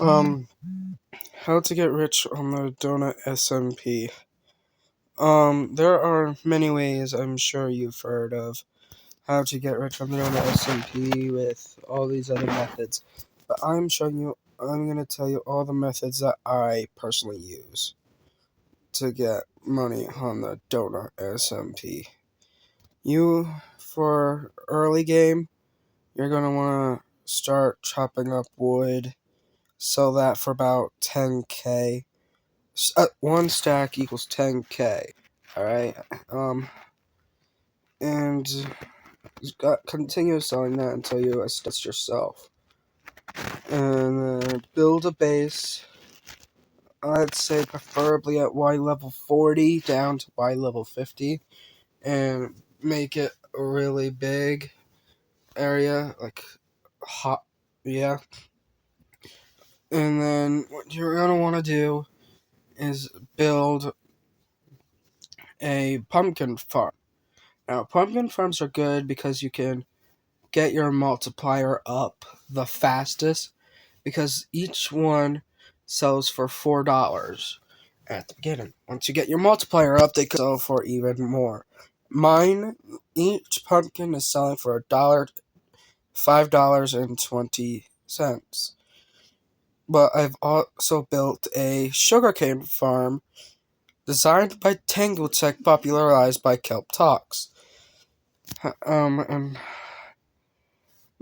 Um, how to get rich on the Donut SMP. There are many ways I'm sure you've heard of how to get rich on the Donut SMP with all these other methods. But I'm gonna tell you all the methods that I personally use to get money on the Donut SMP. For early game, you're gonna wanna start chopping up wood, sell that for about 10K. One stack equals 10K. Alright? And continue selling that until you establish yourself. And build a base. I'd say preferably at Y level 40 down to Y level 50. And make it a really big area. Like, hot. Yeah. And then what you're going to want to do is build a pumpkin farm. Now, pumpkin farms are good because you can get your multiplier up the fastest because each one sells for $4 at the beginning. Once you get your multiplier up, they could sell for even more. Each pumpkin is selling for $5.20. But I've also built a sugarcane farm designed by Tango Tech, popularized by Kelp Talks. And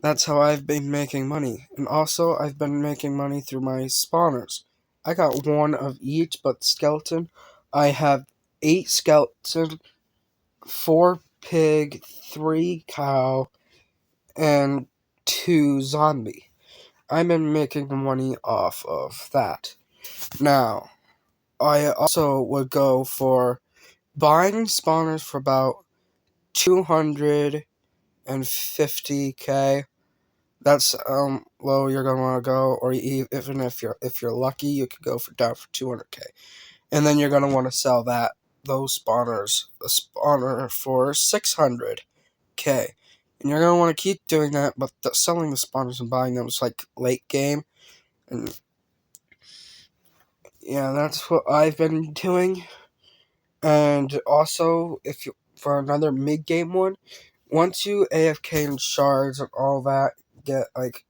that's how I've been making money. And also, I've been making money through my spawners. I got one of each, but skeleton. I have 8 skeleton, 4 pig, 3 cow, and 2 zombie. I've been making money off of that. Now, I also would go for buying spawners for about 250K. That's low you're gonna want to go, or even if you're lucky, you could go down for 200K, and then you're gonna want to sell those spawners, the spawner for 600K, and you're gonna want to keep doing that. But selling the spawners and buying them is like late game, and yeah, that's what I've been doing. And also, for another mid game one, once you AFK and shards and all that, get like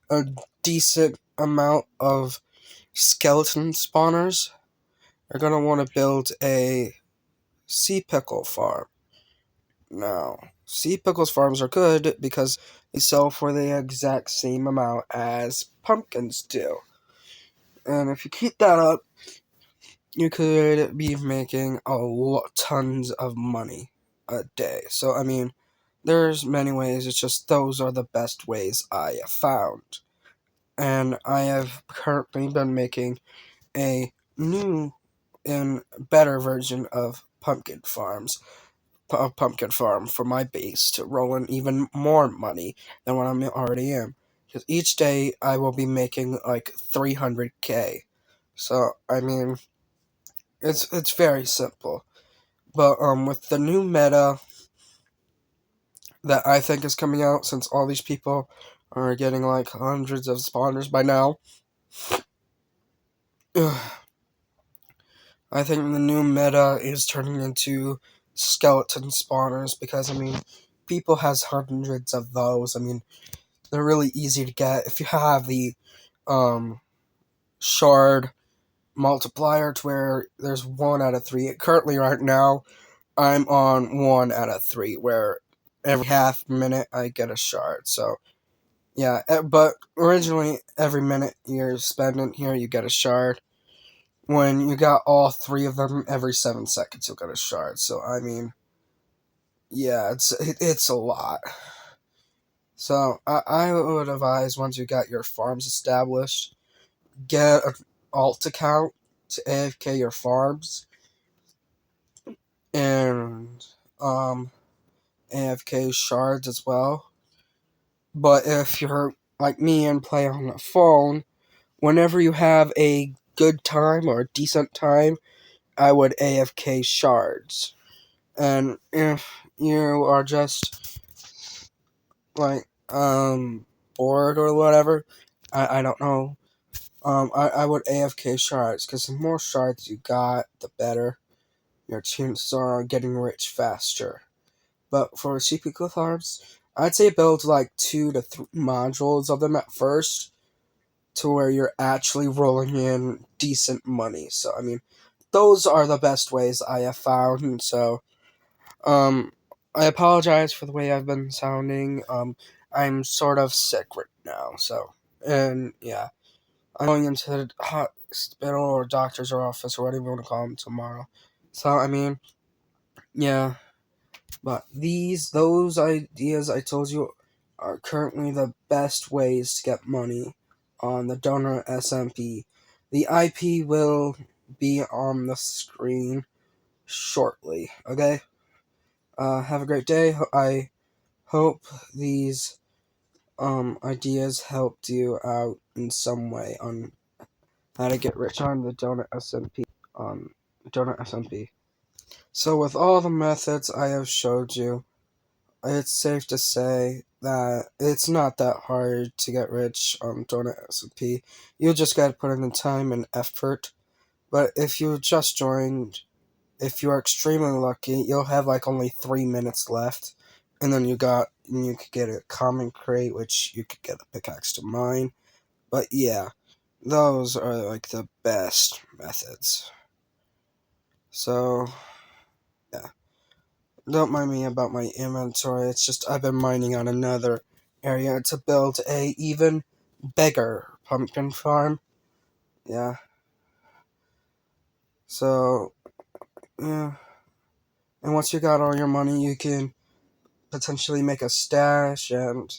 a decent amount of skeleton spawners, you're going to want to build a sea pickle farm. Now, sea pickles farms are good because they sell for the exact same amount as pumpkins do. And if you keep that up, you could be making tons of money a day. So, I mean, there's many ways, it's just those are the best ways I have found. And I have currently been making a new and better version of Pumpkin Farm for my base to roll in even more money than what I'm already in. Because each day I will be making like 300K. So, I mean, it's very simple. But with the new meta that I think is coming out, since all these people are getting like hundreds of spawners by now, I think the new meta is turning into skeleton spawners because, I mean, people has hundreds of those. I mean, they're really easy to get. If you have the shard multiplier to where there's 1 out of 3. Currently, right now, I'm on 1 out of 3, where every half minute I get a shard. So, yeah, but originally, every minute you're spending here, you get a shard. When you got all 3 of them, every 7 seconds you'll get a shard. So, I mean, yeah, it's a lot. So, I would advise, once you got your farms established, get an alt account to AFK your farms, and AFK shards as well. But if you're like me and play on the phone, whenever you have a good time or a decent time, I would AFK shards. And if you are just like bored or whatever, I don't know, I would AFK shards, because the more shards you got, the better your chances are on getting rich faster. But for CP farms, I'd say build like 2 to 3 modules of them at first, to where you're actually rolling in decent money. So, I mean, those are the best ways I have found. So, I apologize for the way I've been sounding. I'm sort of sick right now. So, and yeah, I'm going into the hospital or doctor's office or whatever you want to call them tomorrow. So, I mean, yeah. But those ideas I told you are currently the best ways to get money on the donor SMP. The IP will be on the screen shortly. Okay. Have a great day. I hope these ideas helped you out in some way on how to get rich on the donor SMP. Donor SMP. So with all the methods I have showed you, it's safe to say that it's not that hard to get rich on Donut SMP. You just gotta put in the time and effort. But if you just joined, if you are extremely lucky, you'll have like only 3 minutes left, and then you could get a common crate, which you could get a pickaxe to mine. But yeah, those are like the best methods. So yeah. Don't mind me about my inventory, it's just I've been mining on another area to build a even bigger pumpkin farm. Yeah. So, yeah. And once you got all your money, you can potentially make a stash and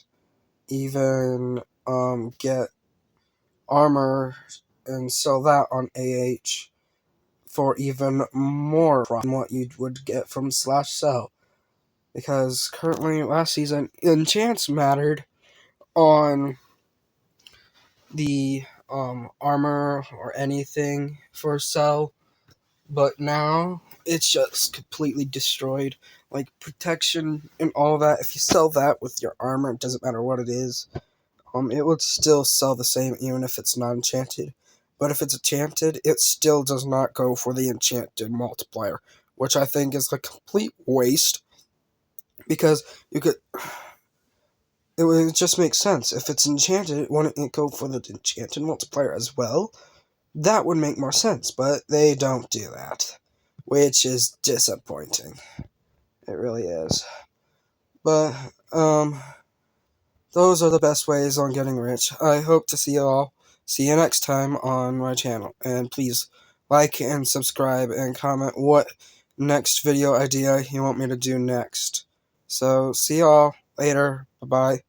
even get armor and sell that on AH for even more than what you would get from slash sell. Because currently, last season, enchants mattered on the armor or anything for sell, but now it's just completely destroyed. Like protection and all that. If you sell that with your armor, it doesn't matter what it is. It would still sell the same even if it's not enchanted. But if it's enchanted, it still does not go for the enchanted multiplier, which I think is a complete waste. Because you could, it would just make sense. If it's enchanted, wouldn't it go for the enchanted multiplier as well? That would make more sense, but they don't do that, which is disappointing. It really is. But, those are the best ways on getting rich. I hope to see you all. See you next time on my channel. And please like and subscribe and comment what next video idea you want me to do next. So, see y'all later. Bye-bye.